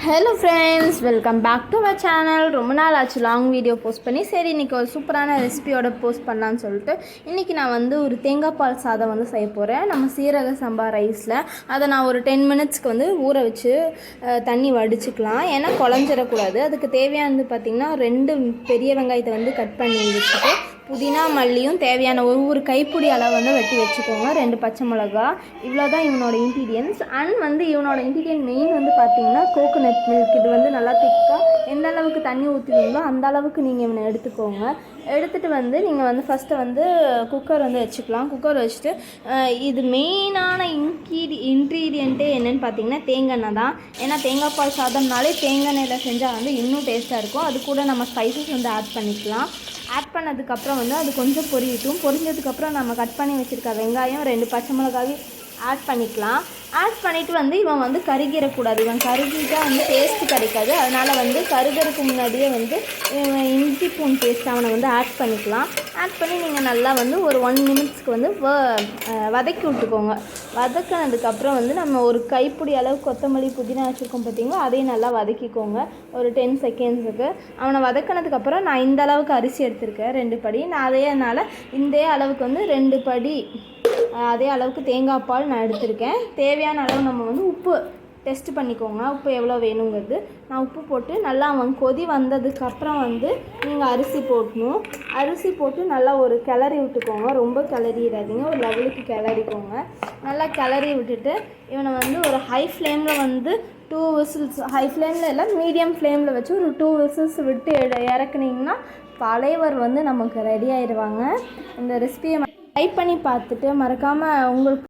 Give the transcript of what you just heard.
Hello friends, welcome back to my channel. ரொம்ப நாள் ஆச்சு லாங் வீடியோ போஸ்ட் பண்ணி. சரி, இன்றைக்கி ஒரு சூப்பரான ரெசிபியோட போஸ்ட் பண்ணலான்னு சொல்லிட்டு இன்றைக்கி நான் வந்து ஒரு தேங்காய் பால் சாதம் வந்து செய்ய போகிறேன். நம்ம சீரக சம்பா ரைஸில் அதை நான் ஒரு 10 மினிட்ஸ்க்கு வந்து ஊற வச்சு தண்ணி வடிச்சுக்கலாம். ஏன்னா குழஞ்சிடக்கூடாது. அதுக்கு தேவையானது பார்த்திங்கன்னா 2 பெரிய வெங்காயத்தை வந்து கட் பண்ணி வச்சுட்டு புதினா மல்லியும் தேவையான ஒரு கைப்பிடி அளவு வந்து வெட்டி வச்சுக்கோங்க. 2 பச்சை மிளகா. இவ்வளோ தான் இவனோட இன்க்ரீடியன்ஸ். அண்ட் வந்து இவனோட இன்க்ரீடியன்ட் மெயின் வந்து பார்த்திங்கன்னா கோகோனட் மில்க். இது வந்து நல்லா திக்காக எந்த அளவுக்கு தண்ணி ஊற்றுவீங்களோ அந்த அளவுக்கு நீங்கள் இவனை எடுத்துக்கோங்க. எடுத்துகிட்டு வந்து நீங்கள் வந்து ஃபஸ்ட்டு வந்து குக்கர் வந்து வச்சுக்கலாம். குக்கர் வச்சுட்டு இது மெயினான இன்க்ரீடியண்ட்டே என்னென்னு பார்த்தீங்கன்னா தேங்காய் எண்ணெய் தான். ஏன்னா தேங்காய் பால் சாதம்னாலே தேங்காய் எண்ணெயில் செஞ்சால் வந்து இன்னும் டேஸ்ட்டாக இருக்கும். அது கூட நம்ம ஸ்பைசஸ் வந்து ஆட் பண்ணிக்கலாம். ஆட் பண்ணதுக்கப்புறம் வந்து அது கொஞ்சம் பொரியட்டும். பொரிஞ்சதுக்கப்புறம் நம்ம கட் பண்ணி வச்சுருக்க வெங்காயம் 2 பச்சை மிளகாயும் ஆட் பண்ணிக்கலாம். ஆட் பண்ணிவிட்டு வந்து இவன் வந்து கருகிடக்கூடாது. இவன் கருகிட்டால் வந்து டேஸ்ட்டு கிடைக்காது. அதனால் வந்து கருகிறதுக்கு முன்னாடியே வந்து இஞ்சி பூண்டு பேஸ்ட் அவனை வந்து ஆட் பண்ணிக்கலாம். ஆட் பண்ணி நீங்கள் நல்லா வந்து ஒரு 1 மினிட்ஸ்க்கு வந்து வதக்கி விட்டுக்கோங்க. வதக்கினதுக்கப்புறம் வந்து நம்ம ஒரு கைப்பிடி அளவு கொத்தமல்லி புதினா வச்சுருக்கோம் பார்த்திங்களா, அதையும் நல்லா வதக்கிக்கோங்க ஒரு 10 செகண்ட்ஸுக்கு. அவனை வதக்கினதுக்கப்புறம் நான் இந்த அளவுக்கு அரிசி எடுத்திருக்கேன் 2 படி. நான் அதனால் இந்த அளவுக்கு வந்து 2 படி அதே அளவுக்கு தேங்காய் பால் நான் எடுத்திருக்கேன். தேவையான அளவு நம்ம வந்து உப்பு டெஸ்ட் பண்ணிக்கோங்க. உப்பு எவ்வளோ வேணுங்கிறது நான் உப்பு போட்டு நல்லா அவன் கொதி வந்ததுக்கப்புறம் வந்து நீங்கள் அரிசி போட்டணும். அரிசி போட்டு நல்லா ஒரு கிளறி விட்டுக்கோங்க. ரொம்ப கிளறிடாதீங்க, ஒரு லெவலுக்கு கிளறிக்கோங்க. நல்லா கிளறி விட்டுட்டு இவனை வந்து ஒரு ஹை ஃப்ளேமில் வந்து 2 விசில்ஸ், ஹை ஃப்ளேமில் இல்லை மீடியம் ஃப்ளேமில் வச்சு ஒரு 2 விசில்ஸ் விட்டு இறக்குனிங்கன்னா பழையவர் வந்து நமக்கு ரெடி ஆயிடுவாங்க. இந்த ரெசிபியை ட்ரை பண்ணி பார்த்துட்டு மறக்காமல் உங்களுக்கு